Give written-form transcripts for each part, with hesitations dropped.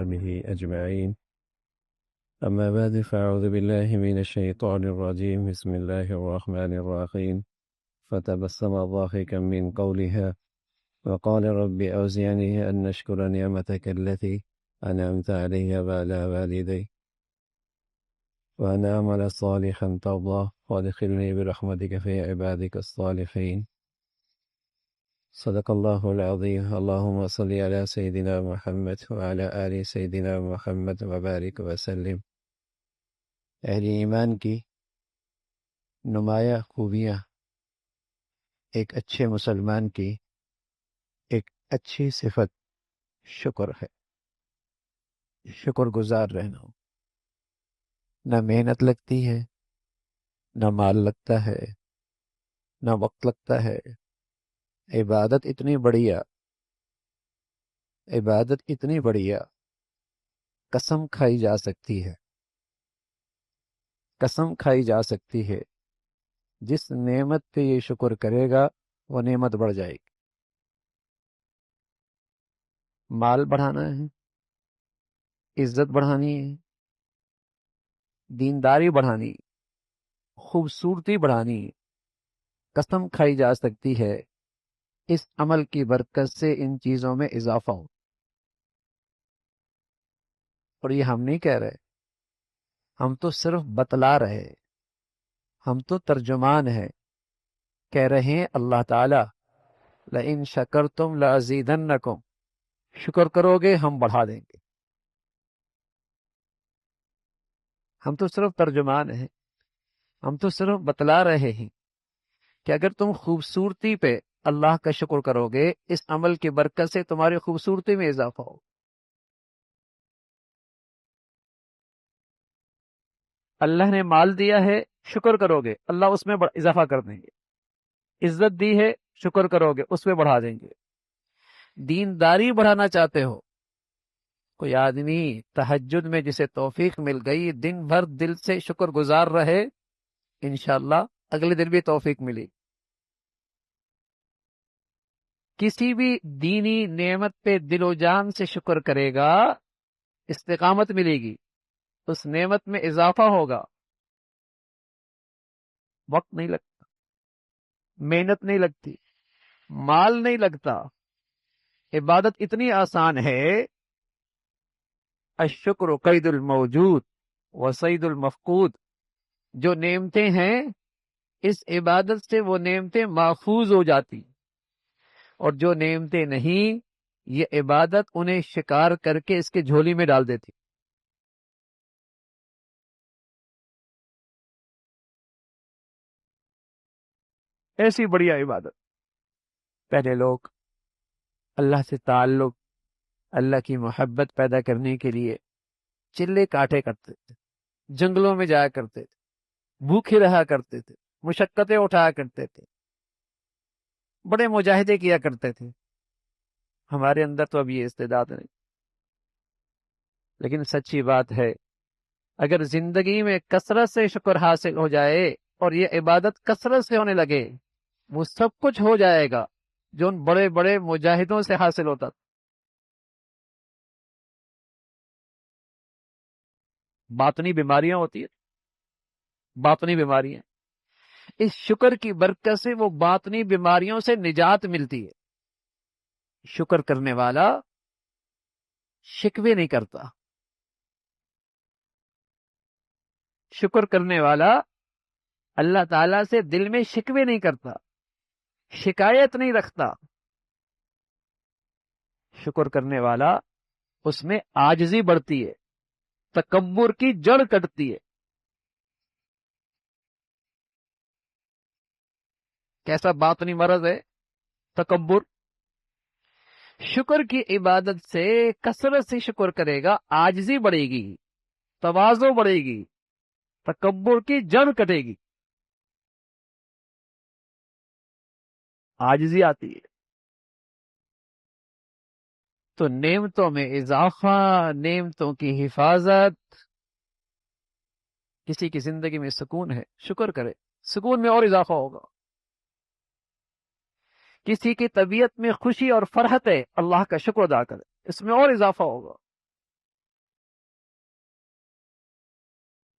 به أجمعين. أما بعد فأعوذ بالله من الشيطان الرجيم. بسم الله الرحمن الرحيم. فتبسم ضاحكا من قولها وقال رب أوزعني أن أشكر نعمتك التي أنعمت علي وعلى والدي وأن أعمل صالحا ترضاه وادخلني برحمتك في عبادك الصالحين. صدق الله العظيم. اللهم صل على سيدنا محمد وعلى آل سيدنا محمد وبارك وسلم. اہل ایمان کی نمایاں خوبیاں ایک اچھے مسلمان کی ایک اچھی صفت شکر ہے. شکر گزار رہنا. نہ محنت لگتی ہے، نہ مال لگتا ہے، نہ وقت لگتا ہے. عبادت اتنی بڑھیا قسم کھائی جا سکتی ہے. قسم کھائی جا سکتی ہے. جس نعمت پہ یہ شکر کرے گا وہ نعمت بڑھ جائے گی. مال بڑھانا ہے، عزت بڑھانی ہے، دینداری بڑھانی، خوبصورتی بڑھانی، قسم کھائی جا سکتی ہے اس عمل کی برکت سے ان چیزوں میں اضافہ ہو. اور یہ ہم نہیں کہہ رہے، ہم تو صرف بتلا رہے، ہم تو ترجمان ہیں. کہہ رہے ہیں اللہ تعالی لئن شکرتم لازیدنکم، شکر کرو گے ہم بڑھا دیں گے. ہم تو صرف ترجمان ہیں، ہم تو صرف بتلا رہے ہیں کہ اگر تم خوبصورتی پہ اللہ کا شکر کرو گے اس عمل کی برکت سے تمہاری خوبصورتی میں اضافہ ہو. اللہ نے مال دیا ہے، شکر کرو گے اللہ اس میں اضافہ کر دیں گے. عزت دی ہے، شکر کرو گے اس میں بڑھا دیں گے. دینداری بڑھانا چاہتے ہو، کوئی آدمی تہجد میں جسے توفیق مل گئی دن بھر دل سے شکر گزار رہے، انشاءاللہ اگلے دن بھی توفیق ملی. کسی بھی دینی نعمت پہ دل و جان سے شکر کرے گا استقامت ملے گی، اس نعمت میں اضافہ ہوگا. وقت نہیں لگتا، محنت نہیں لگتی، مال نہیں لگتا. عبادت اتنی آسان ہے. الشکر قید الموجود وصید المفقود. جو نعمتیں ہیں اس عبادت سے وہ نعمتیں محفوظ ہو جاتی، اور جو نعمتیں نہیں یہ عبادت انہیں شکار کر کے اس کے جھولی میں ڈال دیتی. ایسی بڑھیا عبادت. پہلے لوگ اللہ سے تعلق، اللہ کی محبت پیدا کرنے کے لیے چلے کاٹے کرتے تھے، جنگلوں میں جایا کرتے تھے، بھوکے رہا کرتے تھے، مشقتیں اٹھایا کرتے تھے، بڑے مجاہدے کیا کرتے تھے. ہمارے اندر تو اب یہ استعداد نہیں. لیکن سچی بات ہے اگر زندگی میں کثرت سے شکر حاصل ہو جائے اور یہ عبادت کثرت سے ہونے لگے وہ سب کچھ ہو جائے گا جو ان بڑے بڑے مجاہدوں سے حاصل ہوتا تھا. باطنی بیماریاں ہوتی ہیں، باطنی بیماریاں، اس شکر کی برکت سے وہ باطنی بیماریوں سے نجات ملتی ہے. شکر کرنے والا شکوے نہیں کرتا. شکر کرنے والا اللہ تعالی سے دل میں شکوے نہیں کرتا، شکایت نہیں رکھتا. شکر کرنے والا اس میں عاجزی بڑھتی ہے، تکبر کی جڑ کٹتی ہے. کیسا باطنی مرض ہے تکبر. شکر کی عبادت سے کثرت سے شکر کرے گا، عاجزی بڑھے گی، تواضع بڑھے گی، تکبر کی جڑ کٹے گی، عاجزی آتی ہے. تو نعمتوں میں اضافہ، نعمتوں کی حفاظت. کسی کی زندگی میں سکون ہے شکر کرے، سکون میں اور اضافہ ہوگا. کسی کی طبیعت میں خوشی اور فرحت ہے اللہ کا شکر ادا کرے، اس میں اور اضافہ ہوگا.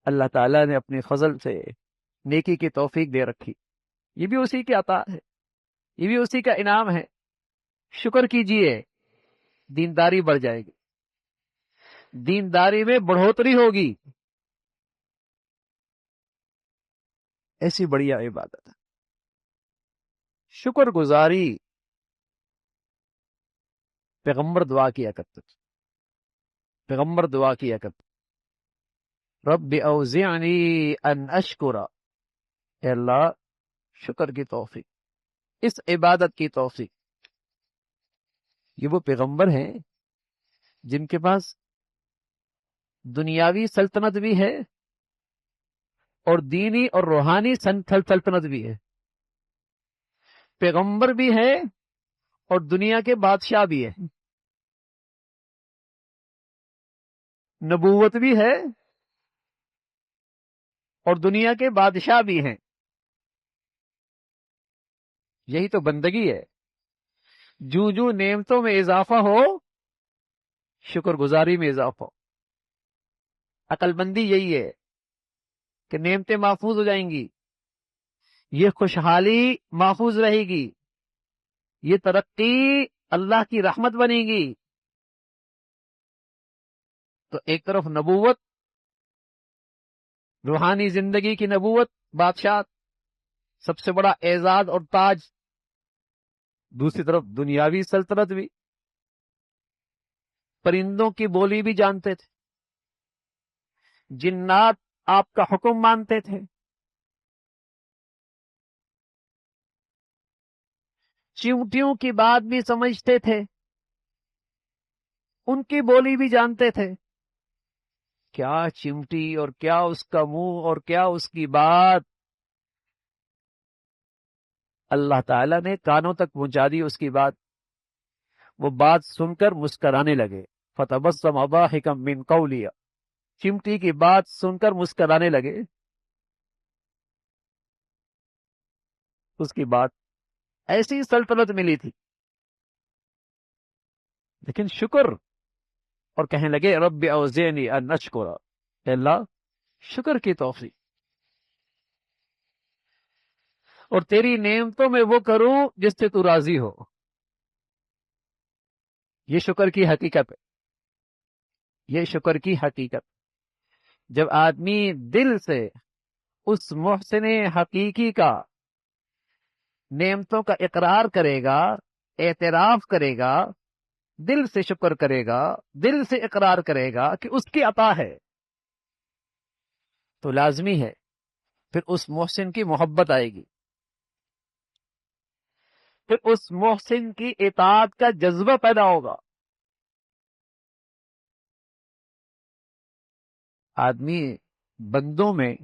اللہ تعالیٰ نے اپنے فضل سے نیکی کی توفیق دے رکھی، یہ بھی اسی کی عطا ہے، یہ بھی اسی کا انعام ہے۔ شکر کیجئے، دینداری بڑھ جائے گی، دینداری میں بڑھوتری ہوگی۔ ایسی بڑھیا عبادت ہے شکر گزاری۔ پیغمبر دعا کیا کرتے تھے، پیغمبر دعا کیا کرتے، رب اوزعنی ان اشکر، اے اللہ شکر کی توفیق، اس عبادت کی توفیق۔ یہ وہ پیغمبر ہیں جن کے پاس دنیاوی سلطنت بھی ہے اور دینی اور روحانی سلطنت بھی ہے، پیغمبر بھی ہے اور دنیا کے بادشاہ بھی ہے، نبوت بھی ہے اور دنیا کے بادشاہ بھی ہیں۔ یہی تو بندگی ہے۔ جو جو نعمتوں میں اضافہ ہو، شکر گزاری میں اضافہ ہو۔ عقل مندی یہی ہے کہ نعمتیں محفوظ ہو جائیں گی، یہ خوشحالی محفوظ رہے گی، یہ ترقی اللہ کی رحمت بنے گی۔ تو ایک طرف نبوت، روحانی زندگی کی نبوت، بادشاہ، سب سے بڑا اعزاز اور تاج، دوسری طرف دنیاوی سلطنت بھی، پرندوں کی بولی بھی جانتے تھے، جنات آپ کا حکم مانتے تھے، چیونٹیوں کی بات بھی سمجھتے تھے، ان کی بولی بھی جانتے تھے۔ کیا چمٹی اور کیا اس کا منہ اور کیا اس کی بات، اللہ تعالیٰ نے کانوں تک پہنچا دی اس کی بات۔ وہ بات سن کر مسکرانے لگے، فتبسم ضاحکا من قولی، چمٹی کی بات سن کر مسکرانے لگے۔ اس کی بات ایسی سلطنت ملی تھی، لیکن شکر، اور کہنے لگے رب اوزعنی ان اشکر، اے اللہ شکر کی توفیق، اور تیری نعمتوں میں وہ کروں جس سے تو راضی ہو۔ یہ شکر کی حقیقت ہے، یہ شکر کی حقیقت۔ جب آدمی دل سے اس محسن حقیقی کا نعمتوں کا اقرار کرے گا، اعتراف کرے گا، دل سے شکر کرے گا، دل سے اقرار کرے گا کہ اس کی عطا ہے، تو لازمی ہے پھر اس محسن کی محبت آئے گی، پھر اس محسن کی اطاعت کا جذبہ پیدا ہوگا۔ آدمی بندوں میں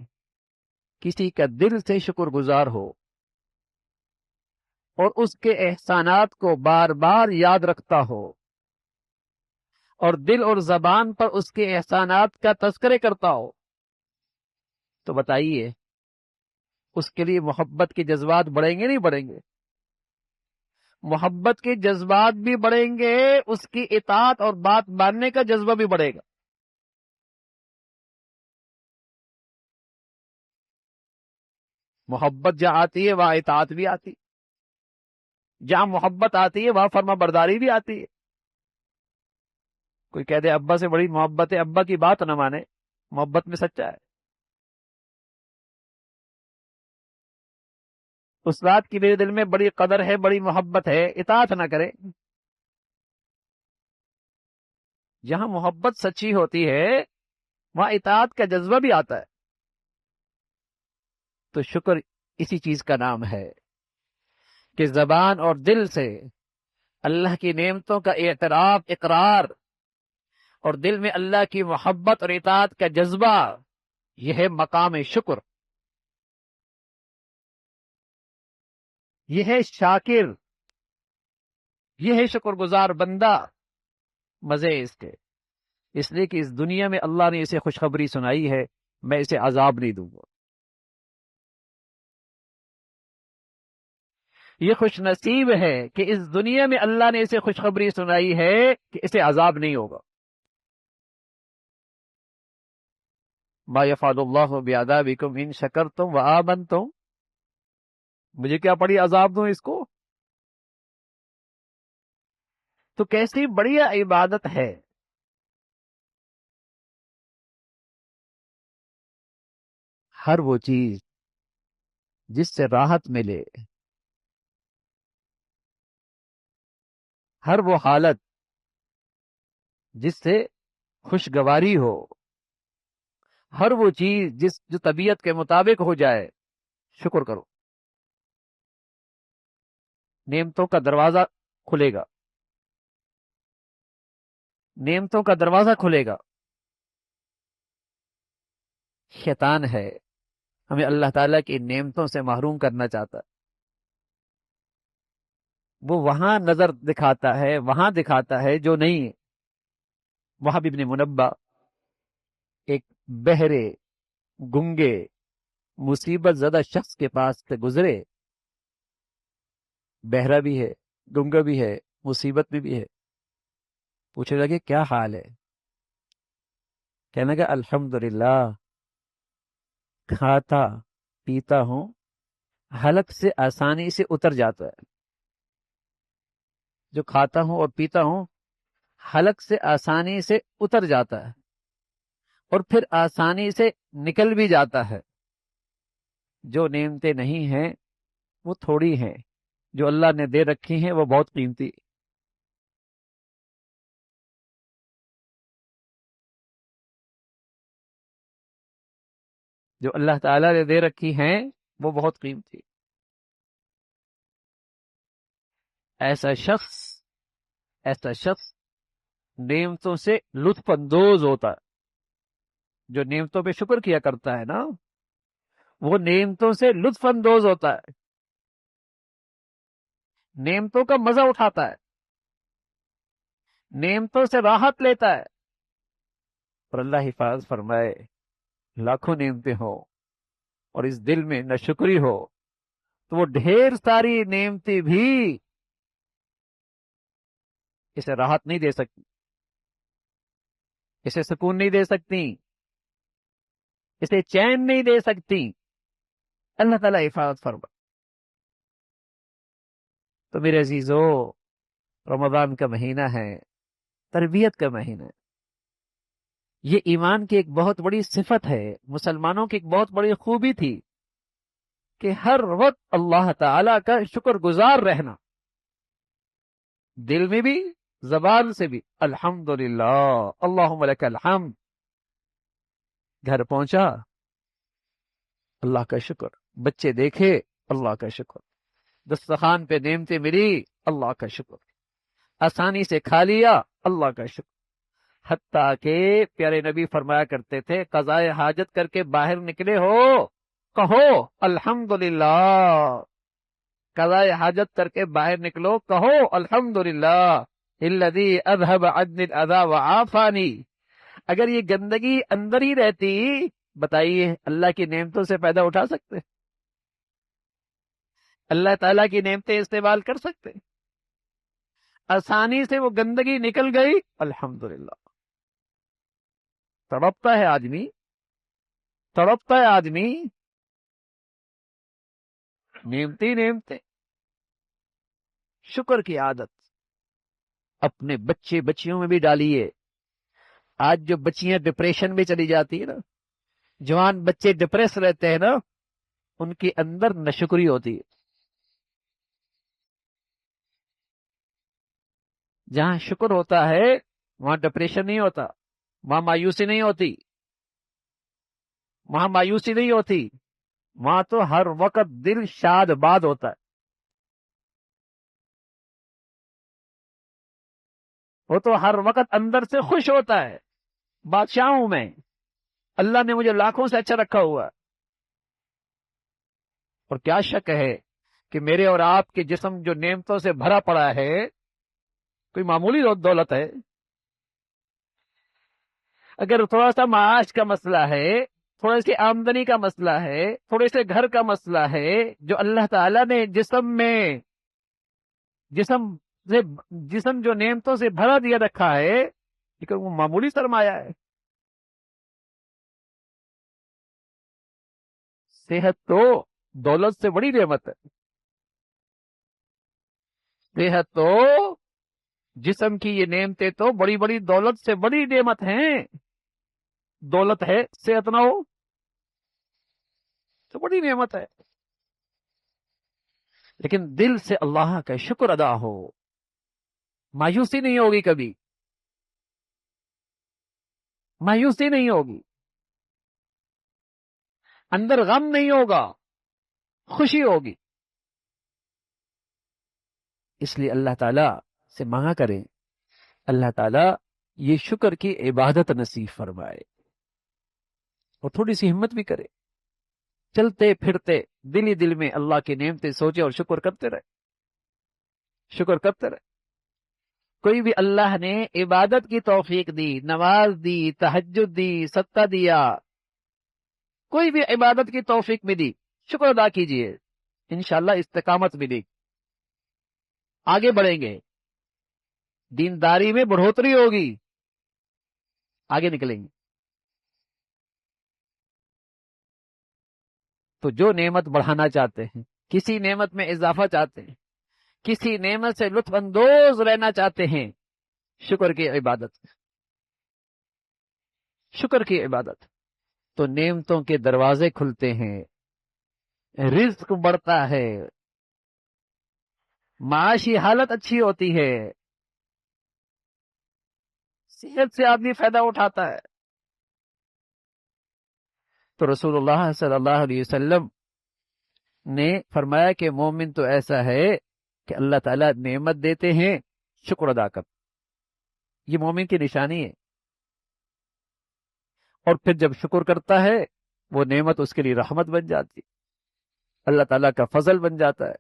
کسی کا دل سے شکر گزار ہو اور اس کے احسانات کو بار بار یاد رکھتا ہو اور دل اور زبان پر اس کے احسانات کا تذکرے کرتا ہو، تو بتائیے اس کے لیے محبت کے جذبات بڑھیں گے نہیں بڑھیں گے؟ محبت کے جذبات بھی بڑھیں گے، اس کی اطاعت اور بات ماننے کا جذبہ بھی بڑھے گا۔ محبت جہاں آتی ہے وہاں اطاعت بھی آتی، جہاں محبت آتی ہے وہاں فرما برداری بھی آتی ہے۔ کوئی کہہ دے ابا سے بڑی محبت ہے، ابا کی بات نہ مانے، محبت میں سچا ہے۔ استاد کی میرے دل میں بڑی قدر ہے، بڑی محبت ہے، اطاعت نہ کرے۔ جہاں محبت سچی ہوتی ہے وہاں اطاعت کا جذبہ بھی آتا ہے۔ تو شکر اسی چیز کا نام ہے کہ زبان اور دل سے اللہ کی نعمتوں کا اعتراف، اقرار، اور دل میں اللہ کی محبت اور اطاعت کا جذبہ، یہ ہے مقام شکر، یہ ہے شاکر، یہ ہے شکر گزار بندہ۔ مزے اس کے، اس لیے کہ اس دنیا میں اللہ نے اسے خوشخبری سنائی ہے، میں اسے عذاب نہیں دوں گا۔ یہ خوش نصیب ہے کہ اس دنیا میں اللہ نے اسے خوشخبری سنائی ہے کہ اسے عذاب نہیں ہوگا۔ ما یفعل اللہ بعذابکم ان شکرتم وآمنتم، مجھے کیا بڑی عذاب دوں اس کو؟ تو کیسی بڑھیا عبادت ہے۔ ہر وہ چیز جس سے راحت ملے، ہر وہ حالت جس سے خوشگواری ہو، ہر وہ چیز جو طبیعت کے مطابق ہو جائے، شکر کرو، نعمتوں کا دروازہ کھلے گا، نعمتوں کا دروازہ کھلے گا۔ شیطان ہے ہمیں اللہ تعالیٰ کی نعمتوں سے محروم کرنا چاہتا ہے، وہ وہاں نظر دکھاتا ہے، وہاں دکھاتا ہے جو نہیں ہے۔ وہب ابن منبع ایک بہرے گنگے مصیبت زدہ شخص کے پاس سے گزرے، بہرا بھی ہے، گنگا بھی ہے، مصیبت میں بھی ہے، پوچھنے لگے کیا حال ہے؟ کہنے لگا الحمدللہ، کھاتا پیتا ہوں، حلق سے آسانی سے اتر جاتا ہے، جو کھاتا ہوں اور پیتا ہوں حلق سے آسانی سے اتر جاتا ہے اور پھر آسانی سے نکل بھی جاتا ہے۔ جو نعمتیں نہیں ہیں وہ تھوڑی ہیں، جو اللہ نے دے رکھی ہیں وہ بہت قیمتی۔ جو اللہ تعالیٰ نے دے رکھی ہیں وہ بہت قیمتی۔ ایسا شخص نعمتوں سے لطف اندوز ہوتا ہے۔ جو نعمتوں پہ شکر کیا کرتا ہے نا، وہ نعمتوں سے لطف اندوز ہوتا ہے، نعمتوں کا مزہ اٹھاتا ہے، نعمتوں سے راحت لیتا ہے۔ اور اللہ حفاظ فرمائے، لاکھوں نعمتیں ہوں اور اس دل میں نہ شکری ہو تو وہ ڈھیر ساری نعمتیں بھی اسے راحت نہیں دے سکتی، اسے سکون نہیں دے سکتی، اسے چین نہیں دے سکتی۔ اللہ تعالیٰ حفاظت فرمائے۔ تو میرے عزیزو، رمضان کا مہینہ ہے، تربیت کا مہینہ ہے۔ یہ ایمان کی ایک بہت بڑی صفت ہے، مسلمانوں کی ایک بہت بڑی خوبی تھی کہ ہر وقت اللہ تعالی کا شکر گزار رہنا، دل میں بھی زبان سے بھی، الحمدللہ اللہم لک الحمد۔ گھر پہنچا اللہ کا شکر، بچے دیکھے اللہ کا شکر، دسترخوان پہ نعمتیں ملی اللہ کا شکر، آسانی سے کھا لیا اللہ کا شکر۔ حتیٰ کہ پیارے نبی فرمایا کرتے تھے قضاء حاجت کر کے باہر نکلے ہو کہو الحمدللہ، قضاء حاجت کر کے باہر نکلو کہو الحمدللہ الذی اذهب عني الاذى وعافانی۔ اگر یہ گندگی اندر ہی رہتی، بتائیے اللہ کی نعمتوں سے پیدا اٹھا سکتے؟ اللہ تعالیٰ کی نعمتیں استعمال کر سکتے؟ آسانی سے وہ گندگی نکل گئی، الحمدللہ۔ تڑپتا ہے آدمی، تڑپتا ہے آدمی، نعمتیں شکر کی عادت اپنے بچے بچیوں میں بھی ڈالیے۔ آج جو بچیاں ڈپریشن میں چلی جاتی ہیں نا، جوان بچے ڈپریس رہتے ہیں نا، ان کے اندر ناشکری ہوتی ہے۔ جہاں شکر ہوتا ہے وہاں ڈپریشن نہیں ہوتا، وہاں مایوسی نہیں ہوتی، وہاں مایوسی نہیں ہوتی، وہاں تو ہر وقت دل شاد باد ہوتا ہے۔ وہ تو ہر وقت اندر سے خوش ہوتا ہے، بادشاہ ہوں میں، اللہ نے مجھے لاکھوں سے اچھا رکھا ہوا۔ اور کیا شک ہے کہ میرے اور آپ کے جسم جو نعمتوں سے بھرا پڑا ہے، کوئی معمولی دولت ہے؟ اگر تھوڑا سا معاش کا مسئلہ ہے، تھوڑی سی آمدنی کا مسئلہ ہے، تھوڑے سے گھر کا مسئلہ ہے، جو اللہ تعالیٰ نے جسم جو نعمتوں سے بھرا دیا رکھا ہے، لیکن وہ معمولی سرمایہ ہے۔ صحت تو دولت سے بڑی نعمت ہے. صحت تو جسم کی یہ نعمتیں تو بڑی بڑی دولت سے بڑی نعمت ہیں. دولت ہے صحت نہ ہو تو بڑی نعمت ہے. لیکن دل سے اللہ کا شکر ادا ہو، مایوسی نہیں ہوگی، کبھی مایوسی نہیں ہوگی، اندر غم نہیں ہوگا، خوشی ہوگی. اس لیے اللہ تعالی سے مانگا کریں، اللہ تعالی یہ شکر کی عبادت نصیب فرمائے، اور تھوڑی سی ہمت بھی کرے. چلتے پھرتے دل ہی دل میں اللہ کی نعمتیں سوچے اور شکر کرتے رہے، شکر کرتے رہے. کوئی بھی اللہ نے عبادت کی توفیق دی، نماز دی، تہجد دی، صدقہ دیا، کوئی بھی عبادت کی توفیق ملی، شکر ادا کیجئے، انشاءاللہ استقامت ملی، آگے بڑھیں گے، دینداری میں بڑھوتری ہوگی، آگے نکلیں گے. تو جو نعمت بڑھانا چاہتے ہیں، کسی نعمت میں اضافہ چاہتے ہیں، کسی نعمت سے لطف اندوز رہنا چاہتے ہیں، شکر کی عبادت، شکر کی عبادت. تو نعمتوں کے دروازے کھلتے ہیں، رزق بڑھتا ہے، معاشی حالت اچھی ہوتی ہے، صحت سے آدمی فائدہ اٹھاتا ہے. تو رسول اللہ صلی اللہ علیہ وسلم نے فرمایا کہ مومن تو ایسا ہے کہ اللہ تعالیٰ نعمت دیتے ہیں، شکر ادا کر. یہ مومن کی نشانی ہے. اور پھر جب شکر کرتا ہے وہ نعمت اس کے لیے رحمت بن جاتی، اللہ تعالیٰ کا فضل بن جاتا ہے.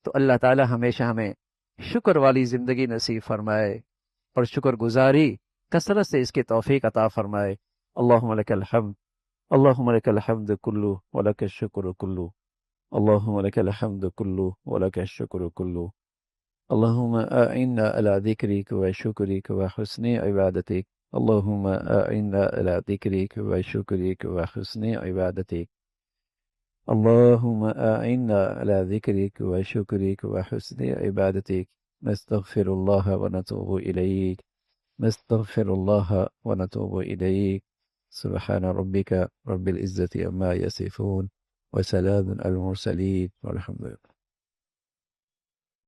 تو اللہ تعالیٰ ہمیشہ ہمیں شکر والی زندگی نصیب فرمائے، اور شکر گزاری کثرت سے اس کی توفیق عطا فرمائے. اللہم لک الحمد، اللہم لک الحمد کلو ولک الشکر کلو، اللہم لک الحمد کلو ولک الشکر کلو. اللہم اعنا علی ذکرک و شکرک و حسن عبادتک، اللہم اعنا علی ذکرک و شکرک و حسن عبادتک، اللہم اعنا علی ذکرک و شکرک و حسن عبادتک. نستغفر اللہ و نتوب الیک، نستغفر اللہ و نتوب الیک. سبحان ربک رب العزة عما یصفون وسلام علی المرسلین والحمد للہ.